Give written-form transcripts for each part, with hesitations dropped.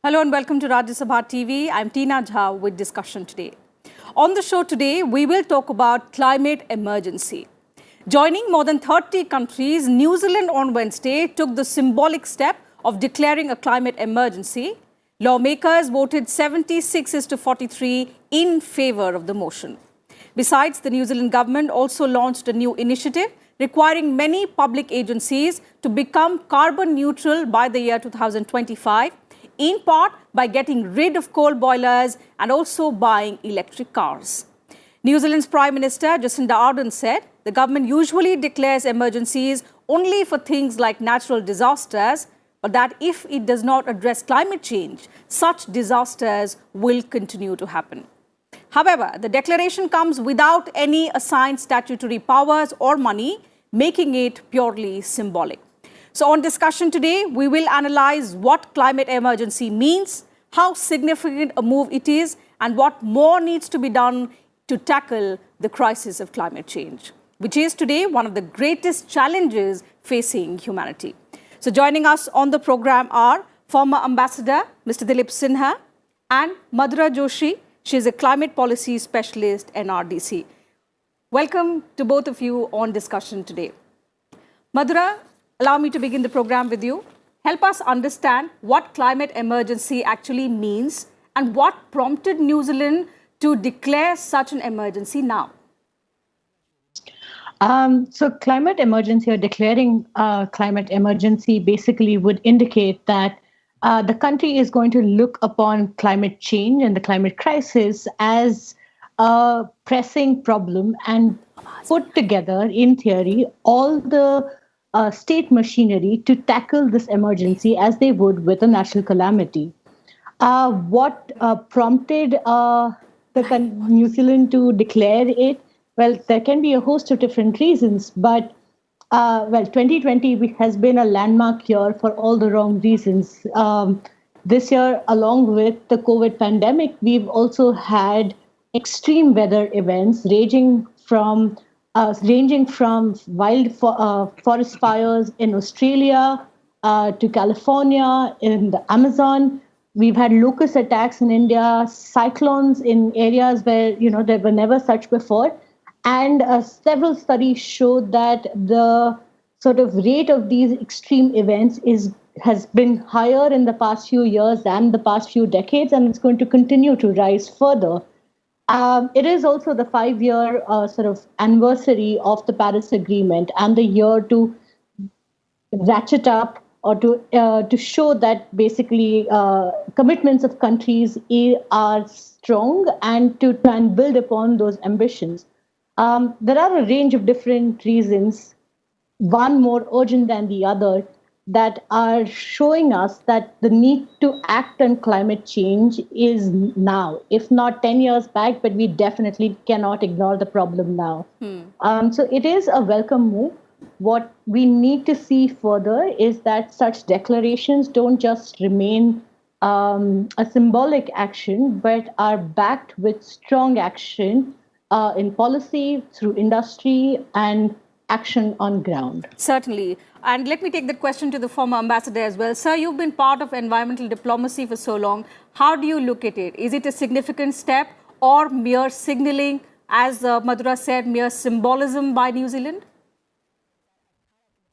Hello and welcome to Rajya Sabha TV. I'm Tina Jha with Discussion Today. On the show today, we will talk about climate emergency. Joining more than 30 countries, New Zealand on Wednesday took the symbolic step of declaring a climate emergency. Lawmakers voted 76-43 in favour of the motion. Besides, the New Zealand government also launched a new initiative requiring many public agencies to become carbon neutral by the year 2025, in part by getting rid of coal boilers and also buying electric cars. New Zealand's Prime Minister Jacinda Ardern said the government usually declares emergencies only for things like natural disasters, but that if it does not address climate change, such disasters will continue to happen. However, the declaration comes without any assigned statutory powers or money, making it purely symbolic. So on Discussion Today, we will analyse what climate emergency means, how significant a move it is, and what more needs to be done to tackle the crisis of climate change, which is today one of the greatest challenges facing humanity. So joining us on the programme are former Ambassador Mr. Dilip Sinha and Madhura Joshi. She is a climate policy specialist in NRDC. Welcome to both of you on Discussion Today. Madhura, allow me to begin the programme with you. Help us understand what climate emergency actually means and what prompted New Zealand to declare such an emergency now. So climate emergency or declaring climate emergency basically would indicate that the country is going to look upon climate change and the climate crisis as a pressing problem and put together, in theory, all the state machinery to tackle this emergency as they would with a natural calamity. What prompted New Zealand to declare it? Well, there can be a host of different reasons, but 2020 has been a landmark year for all the wrong reasons. This year, along with the COVID pandemic, we've also had extreme weather events ranging from wild forest fires in Australia to California, in the Amazon. We've had locust attacks in India, cyclones in areas where there were never such before. And several studies show that the sort of rate of these extreme events has been higher in the past few years than the past few decades, and it's going to continue to rise further. It is also the 5-year sort of anniversary of the Paris Agreement and the year to ratchet up or to show that basically commitments of countries are strong and to try and build upon those ambitions. There are a range of different reasons, one more urgent than the other, that are showing us that the need to act on climate change is now, if not 10 years back, but we definitely cannot ignore the problem now. So it is a welcome move. What we need to see further is that such declarations don't just remain a symbolic action, but are backed with strong action in policy, through industry, and action on ground. Certainly. And let me take that question to the former ambassador as well. Sir, you've been part of environmental diplomacy for so long. How do you look at it? Is it a significant step or mere signalling, as Madhura said, mere symbolism by New Zealand?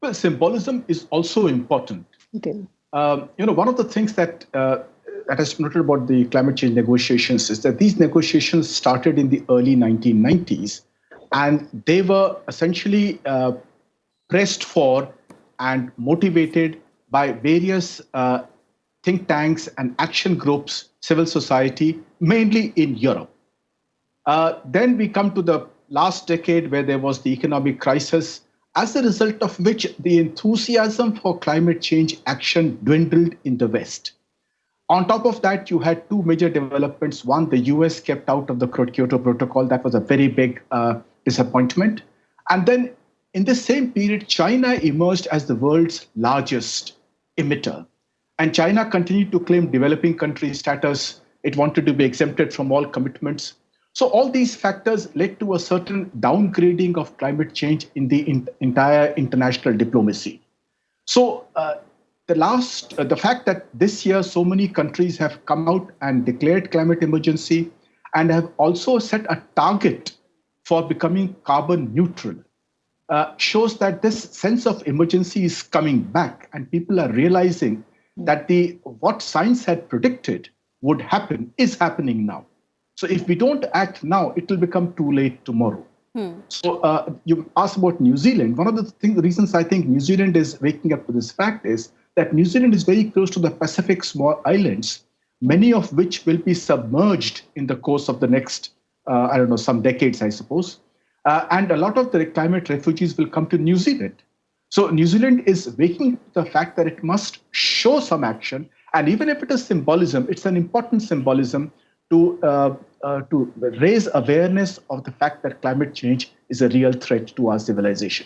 Well, symbolism is also important. Okay. One of the things that has been noted about the climate change negotiations is that these negotiations started in the early 1990s, and they were essentially pressed for and motivated by various think tanks and action groups, civil society, mainly in Europe. Then we come to the last decade where there was the economic crisis, as a result of which the enthusiasm for climate change action dwindled in the West. On top of that, you had two major developments. One, the US kept out of the Kyoto Protocol. That was a very big disappointment. And then in the same period, China emerged as the world's largest emitter. And China continued to claim developing country status. It wanted to be exempted from all commitments. So all these factors led to a certain downgrading of climate change in the entire international diplomacy. So the fact that this year so many countries have come out and declared climate emergency and have also set a target for becoming carbon neutral shows that this sense of emergency is coming back, and people are realizing that what science had predicted would happen is happening now. So if we don't act now, it will become too late tomorrow. So you asked about New Zealand. One of the reasons I think New Zealand is waking up to this fact is that New Zealand is very close to the Pacific small islands, many of which will be submerged in the course of the next, some decades, I suppose. And a lot of the climate refugees will come to New Zealand. So New Zealand is waking up to the fact that it must show some action. And even if it is symbolism, it's an important symbolism to raise awareness of the fact that climate change is a real threat to our civilization.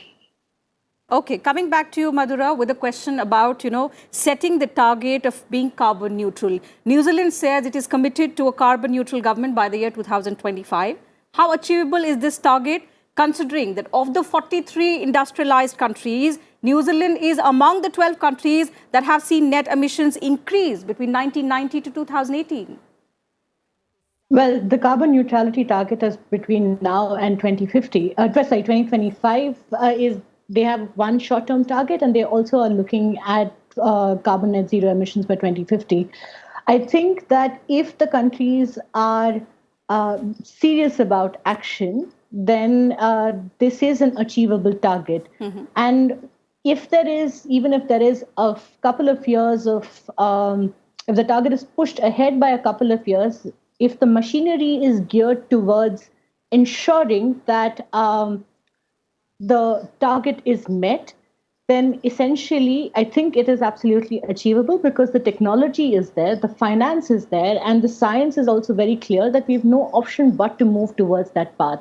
Okay, coming back to you, Madhura, with a question about, setting the target of being carbon neutral. New Zealand says it is committed to a carbon neutral government by the year 2025. How achievable is this target, considering that of the 43 industrialized countries, New Zealand is among the 12 countries that have seen net emissions increase between 1990 to 2018? Well, the carbon neutrality target is between now and 2025 they have one short-term target, and they also are looking at carbon net zero emissions by 2050. I think that if the countries are serious about action, then this is an achievable target. And even if there is a couple of years of, if the target is pushed ahead by a couple of years, if the machinery is geared towards ensuring that the target is met, then essentially, I think it is absolutely achievable because the technology is there, the finance is there, and the science is also very clear that we have no option but to move towards that path.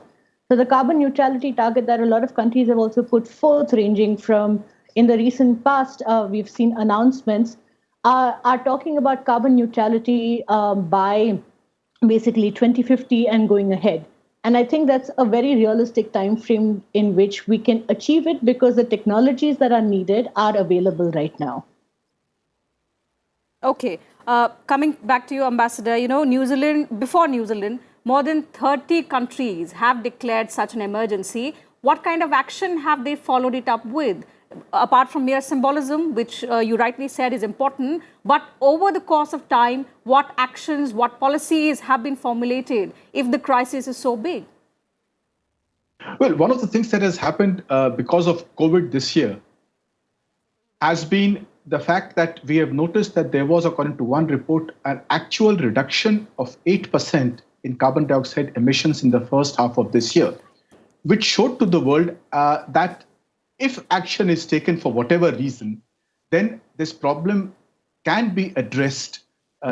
So the carbon neutrality target that a lot of countries have also put forth, ranging from, in the recent past, we've seen announcements, are talking about carbon neutrality by basically 2050 and going ahead. And I think that's a very realistic time frame in which we can achieve it because the technologies that are needed are available right now. Okay. Coming back to you, Ambassador, before New Zealand, more than 30 countries have declared such an emergency. What kind of action have they followed it up with? Apart from mere symbolism, which you rightly said is important, but over the course of time, what actions, what policies have been formulated if the crisis is so big? Well, one of the things that has happened because of COVID this year has been the fact that we have noticed that there was, according to one report, an actual reduction of 8% in carbon dioxide emissions in the first half of this year, which showed to the world that if action is taken for whatever reason, then this problem can be addressed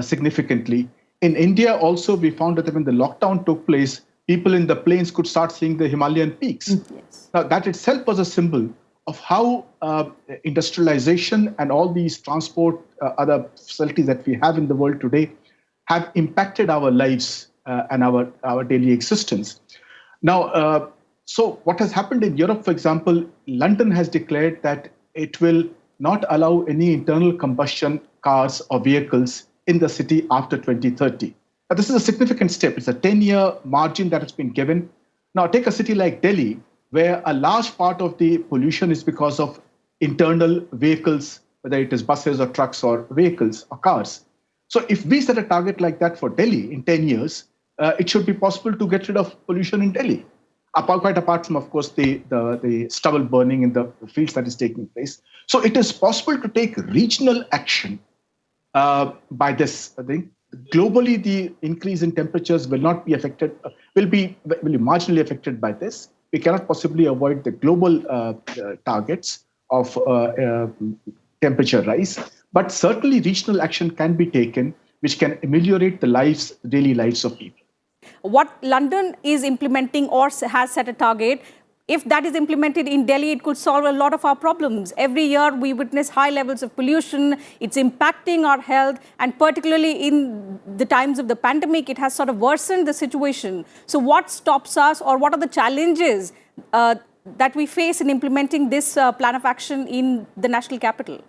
significantly. In India also, we found that when the lockdown took place, people in the plains could start seeing the Himalayan peaks. Yes. Now, that itself was a symbol of how industrialization and all these transport, other facilities that we have in the world today have impacted our lives and our daily existence. Now, so what has happened in Europe, for example, London has declared that it will not allow any internal combustion cars or vehicles in the city after 2030. Now, this is a significant step. It's a 10-year margin that has been given. Now, take a city like Delhi, where a large part of the pollution is because of internal vehicles, whether it is buses or trucks or vehicles or cars. So if we set a target like that for Delhi in 10 years, it should be possible to get rid of pollution in Delhi. Quite apart from, of course, the stubble burning in the fields that is taking place. So it is possible to take regional action by this. I think globally, the increase in temperatures will not be affected, will be marginally affected by this. We cannot possibly avoid the global targets of temperature rise, but certainly regional action can be taken, which can ameliorate the daily lives of people. What London is implementing or has set a target, if that is implemented in Delhi, it could solve a lot of our problems. Every year we witness high levels of pollution. It's impacting our health, and particularly in the times of the pandemic, it has sort of worsened the situation. So what stops us, or what are the challenges that we face in implementing this plan of action in the national capital?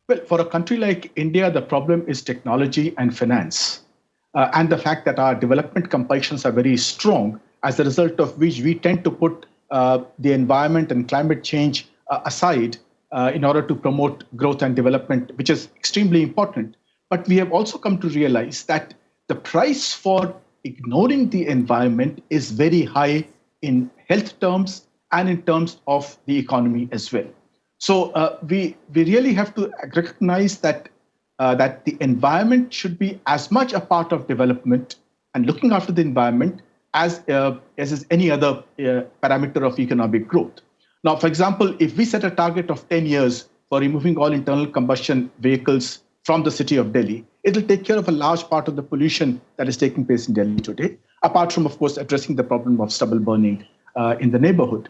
Well, for a country like India, the problem is technology and finance, and the fact that our development compulsions are very strong, as a result of which we tend to put the environment and climate change aside in order to promote growth and development, which is extremely important. But we have also come to realize that the price for ignoring the environment is very high in health terms and in terms of the economy as well. So we really have to recognize that that the environment should be as much a part of development and looking after the environment as is any other parameter of economic growth. Now, for example, if we set a target of 10 years for removing all internal combustion vehicles from the city of Delhi, it will take care of a large part of the pollution that is taking place in Delhi today, apart from, of course, addressing the problem of stubble burning in the neighborhood.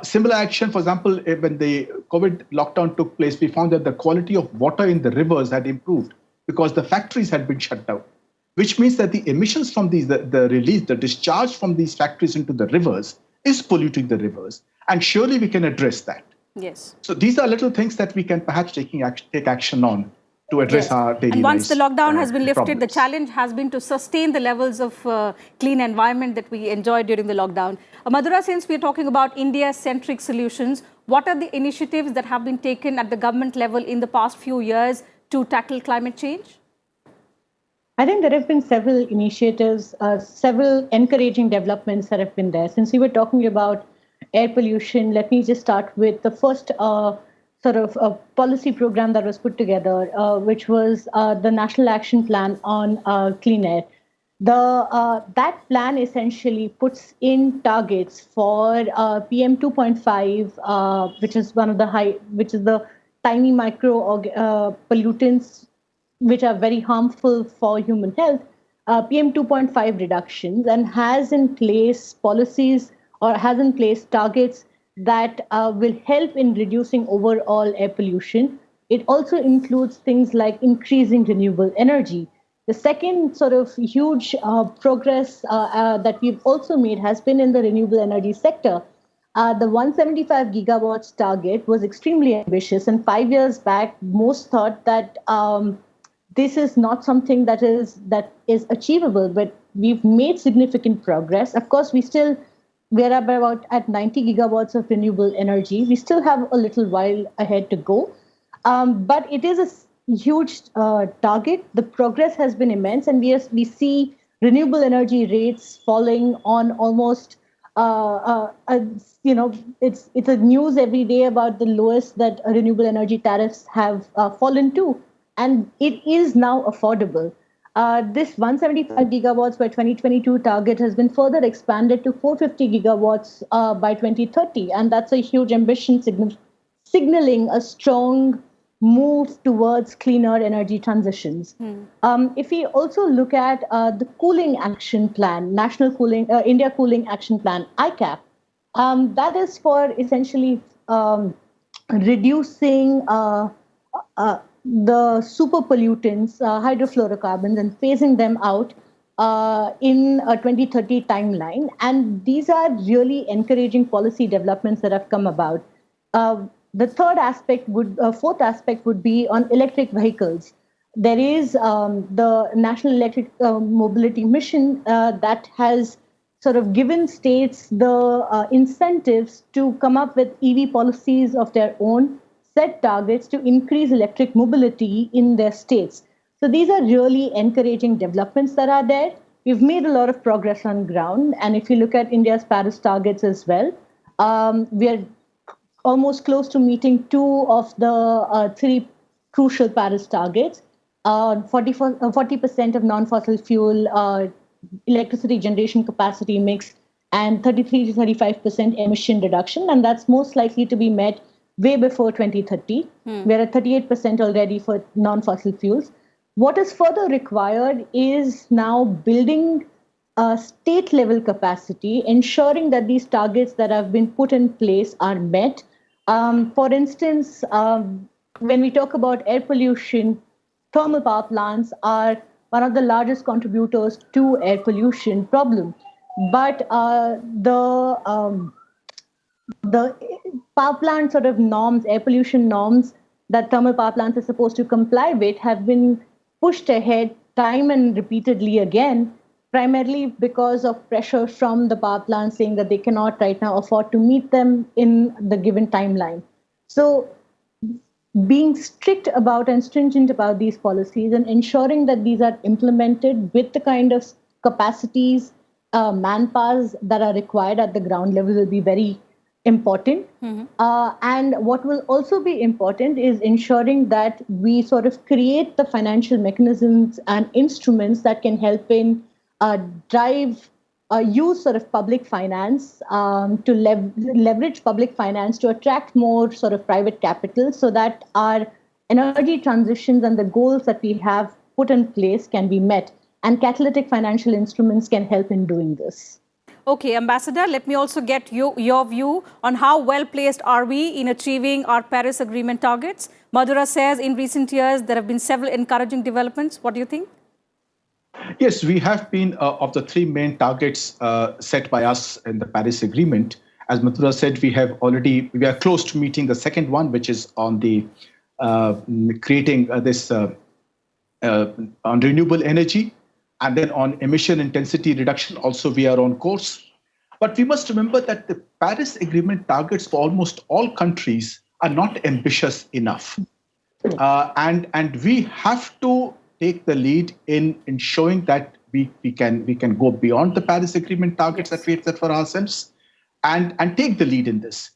Similar action, for example, when the COVID lockdown took place, we found that the quality of water in the rivers had improved because the factories had been shut down, which means that the emissions from these, the release, the discharge from these factories into the rivers is polluting the rivers. And surely we can address that. Yes. So these are little things that we can perhaps take action on to address our daily lives. And once the lockdown has been lifted, problems. the challenge has been to sustain the levels of clean environment that we enjoyed during the lockdown. Madhura, since we're talking about India-centric solutions, what are the initiatives that have been taken at the government level in the past few years to tackle climate change? I think there have been several initiatives, several encouraging developments that have been there. Since we were talking about air pollution, let me just start with the first sort of a policy program that was put together, which was the National Action Plan on Clean Air. That plan essentially puts in targets for PM 2.5, which is the tiny micro pollutants which are very harmful for human health, PM 2.5 reductions, and has in place policies or has in place targets that will help in reducing overall air pollution. It also includes things like increasing renewable energy. The second sort of huge progress that we've also made has been in the renewable energy sector. The 175 gigawatts target was extremely ambitious, and 5 years back, most thought that this is not something that is achievable, but we've made significant progress. Of course, we're about at 90 gigawatts of renewable energy. We still have a little while ahead to go, but it is a huge target. The progress has been immense, and we see renewable energy rates falling on almost, it's a news every day about the lowest that renewable energy tariffs have fallen to. And it is now affordable. This 175 gigawatts by 2022 target has been further expanded to 450 gigawatts by 2030. And that's a huge ambition, signaling a strong move towards cleaner energy transitions. If we also look at the Cooling Action Plan, India Cooling Action Plan, ICAP, that is for essentially reducing the super pollutants, hydrofluorocarbons, and phasing them out in a 2030 timeline. And these are really encouraging policy developments that have come about. The fourth aspect would be on electric vehicles. There is the National Electric Mobility Mission that has sort of given states the incentives to come up with EV policies of their own, set targets to increase electric mobility in their states. So these are really encouraging developments that are there. We've made a lot of progress on ground. And if you look at India's Paris targets as well, we are almost close to meeting 2 of the 3 crucial Paris targets. 40% of non-fossil fuel electricity generation capacity mix and 33 to 35% emission reduction. And that's most likely to be met way before 2030. We're at 38% already for non-fossil fuels. What is further required is now building a state-level capacity, ensuring that these targets that have been put in place are met. For instance, when we talk about air pollution, thermal power plants are one of the largest contributors to air pollution problem. But the power plant sort of norms, air pollution norms, that thermal power plants are supposed to comply with have been pushed ahead time and repeatedly again, primarily because of pressure from the power plants saying that they cannot right now afford to meet them in the given timeline. So being strict about and stringent about these policies and ensuring that these are implemented with the kind of capacities, manpowers that are required at the ground level will be very important. And what will also be important is ensuring that we sort of create the financial mechanisms and instruments that can help in use sort of public finance to leverage public finance to attract more sort of private capital so that our energy transitions and the goals that we have put in place can be met. And catalytic financial instruments can help in doing this. Okay, Ambassador, let me also get your view on how well placed are we in achieving our Paris Agreement targets. Madhura says in recent years there have been several encouraging developments. What do you think? Yes, we have been of the three main targets set by us in the Paris Agreement. As Madhura said, we are close to meeting the second one, which is on the creating on renewable energy, and then on emission intensity reduction. Also, we are on course. But we must remember that the Paris Agreement targets for almost all countries are not ambitious enough, and we have to take the lead in showing that we can go beyond the Paris Agreement targets that we have set for ourselves and take the lead in this.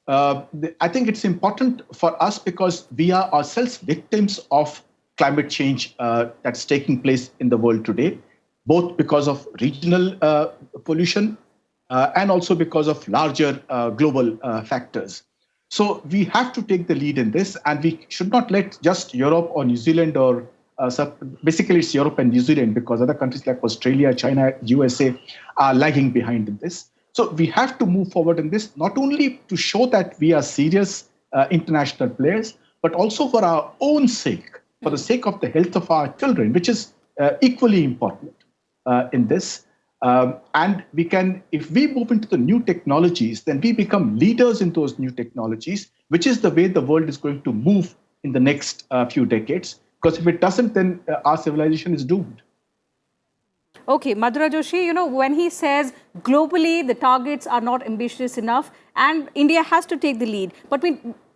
I think it's important for us because we are ourselves victims of climate change that's taking place in the world today, both because of regional pollution and also because of larger global factors. So we have to take the lead in this, and we should not let just Europe or New Zealand or basically it's Europe and New Zealand, because other countries like Australia, China, USA are lagging behind in this. So we have to move forward in this, not only to show that we are serious international players, but also for our own sake, for the sake of the health of our children, which is equally important in this. And we can, if we move into the new technologies, then we become leaders in those new technologies, which is the way the world is going to move in the next few decades. Because if it doesn't, then our civilization is doomed. Okay, Madhura Joshi, when he says globally the targets are not ambitious enough and India has to take the lead. But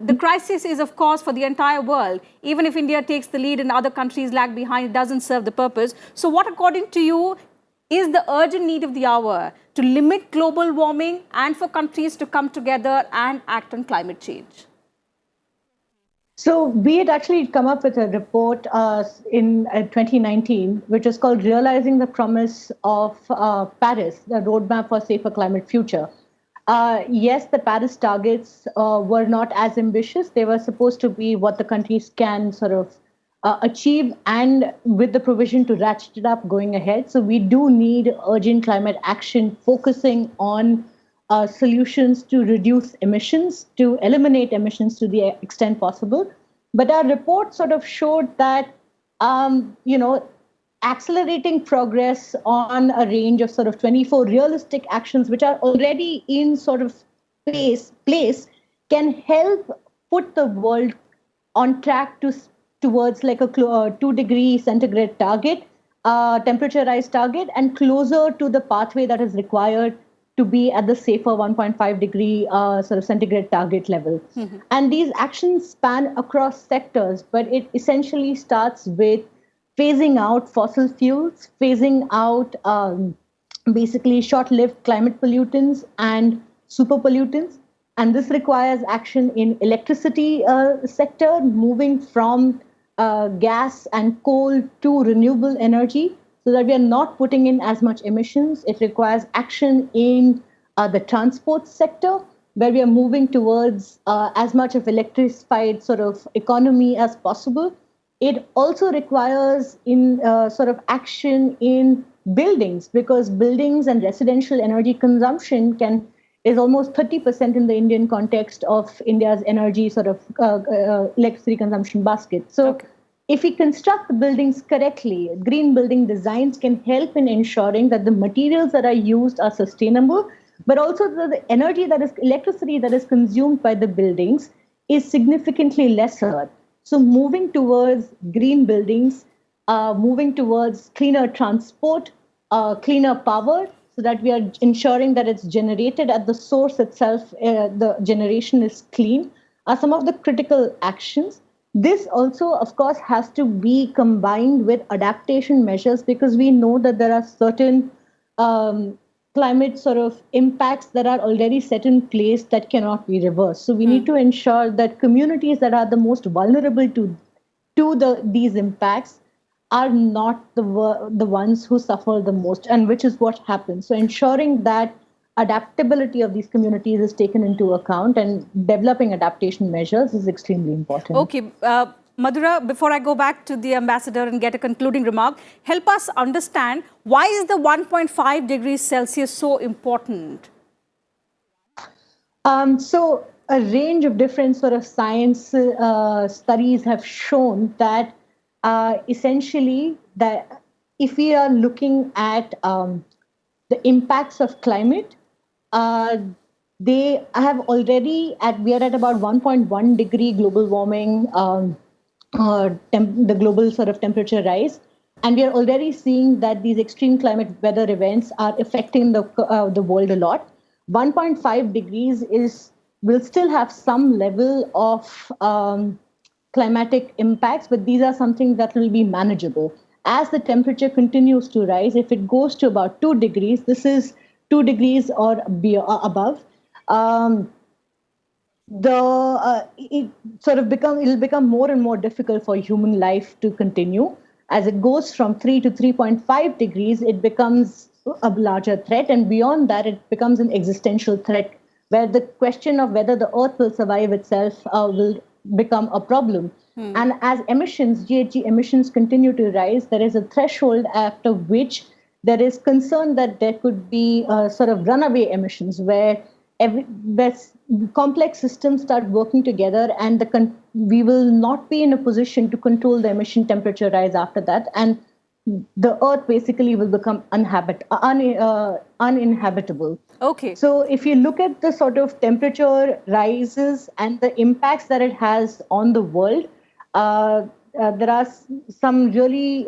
the crisis is, of course, for the entire world. Even if India takes the lead and other countries lag behind, it doesn't serve the purpose. So what, according to you, is the urgent need of the hour to limit global warming and for countries to come together and act on climate change? So we had actually come up with a report in 2019, which is called Realizing the Promise of Paris, the Roadmap for a Safer Climate Future. Yes, the Paris targets were not as ambitious. They were supposed to be what the countries can sort of achieve, and with the provision to ratchet it up going ahead. So we do need urgent climate action focusing on solutions to reduce emissions, to eliminate emissions to the extent possible. But our report sort of showed that, accelerating progress on a range of sort of 24 realistic actions, which are already in sort of place, can help put the world on track towards like a 2-degree centigrade target, temperature rise target, and closer to the pathway that is required to be at the safer 1.5 degree sort of centigrade target level. Mm-hmm. And these actions span across sectors, but it essentially starts with phasing out fossil fuels, phasing out basically short-lived climate pollutants and super pollutants. And this requires action in electricity sector, moving from gas and coal to renewable energy, so that we are not putting in as much emissions. It requires action in the transport sector, where we are moving towards as much of electrified sort of economy as possible. It also requires sort of action in buildings, because buildings and residential energy consumption is almost 30% in the Indian context of India's energy sort of electricity consumption basket. So. Okay. If we construct the buildings correctly, green building designs can help in ensuring that the materials that are used are sustainable, but also the electricity that is consumed by the buildings is significantly lesser. So moving towards green buildings, moving towards cleaner transport, cleaner power, so that we are ensuring that it's generated at the source itself, the generation is clean, are some of the critical actions. This also, of course, has to be combined with adaptation measures, because we know that there are certain climate sort of impacts that are already set in place that cannot be reversed. So we need to ensure that communities that are the most vulnerable to these impacts are not the ones who suffer the most, and which is what happens. So ensuring that adaptability of these communities is taken into account and developing adaptation measures is extremely important. Okay. Madhura, before I go back to the ambassador and get a concluding remark, help us understand, why is the 1.5 degrees Celsius so important? So a range of different sort of science studies have shown that essentially that if we are looking at the impacts of climate, they have already we are at about 1.1 degree global warming, the global sort of temperature rise, and we are already seeing that these extreme climate weather events are affecting the world a lot. 1.5 degrees will still have some level of climatic impacts, but these are something that will be manageable. As the temperature continues to rise, if it goes to about 2 degrees, this is 2 degrees or above, it'll become more and more difficult for human life to continue. As it goes from 3 to 3.5 degrees, it becomes a larger threat, and beyond that, it becomes an existential threat, where the question of whether the Earth will survive itself will become a problem. And as GHG emissions continue to rise, there is a threshold after which there is concern that there could be sort of runaway emissions, where complex systems start working together, and we will not be in a position to control the emission temperature rise after that, and the Earth basically will become uninhabitable. Okay. So if you look at the sort of temperature rises and the impacts that it has on the world, there are some really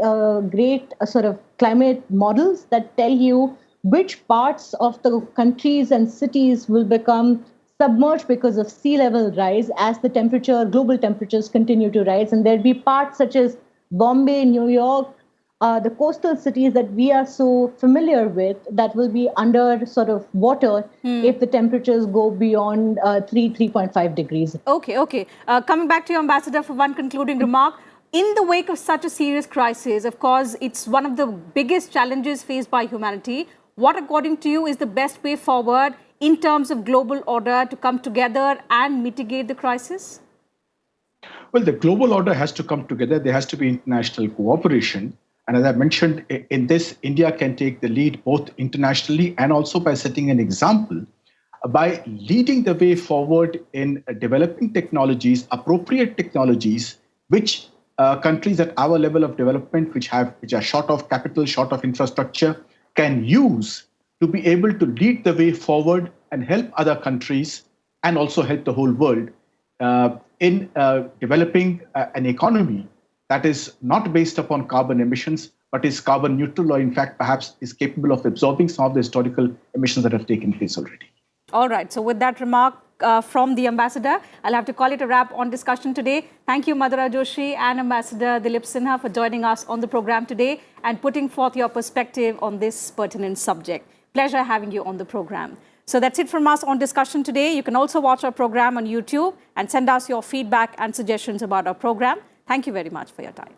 great sort of climate models that tell you which parts of the countries and cities will become submerged because of sea level rise as the global temperatures continue to rise. And there'll be parts such as Bombay, New York, the coastal cities that we are so familiar with, that will be under sort of water if the temperatures go beyond 3.5 degrees. Okay. Coming back to you, Ambassador, for one concluding remark. In the wake of such a serious crisis, of course, it's one of the biggest challenges faced by humanity. What, according to you, is the best way forward in terms of global order to come together and mitigate the crisis? Well, the global order has to come together. There has to be international cooperation. And as I mentioned, in this, India can take the lead both internationally and also by setting an example, by leading the way forward in developing technologies, appropriate technologies, which countries at our level of development, which are short of capital, short of infrastructure, can use to be able to lead the way forward and help other countries and also help the whole world in developing an economy that is not based upon carbon emissions, but is carbon neutral, or in fact, perhaps is capable of absorbing some of the historical emissions that have taken place already. All right. So with that remark from the Ambassador, I'll have to call it a wrap on discussion today. Thank you, Madhura Joshi and Ambassador Dilip Sinha, for joining us on the program today and putting forth your perspective on this pertinent subject. Pleasure having you on the program. So that's it from us on discussion today. You can also watch our program on YouTube and send us your feedback and suggestions about our program. Thank you very much for your time.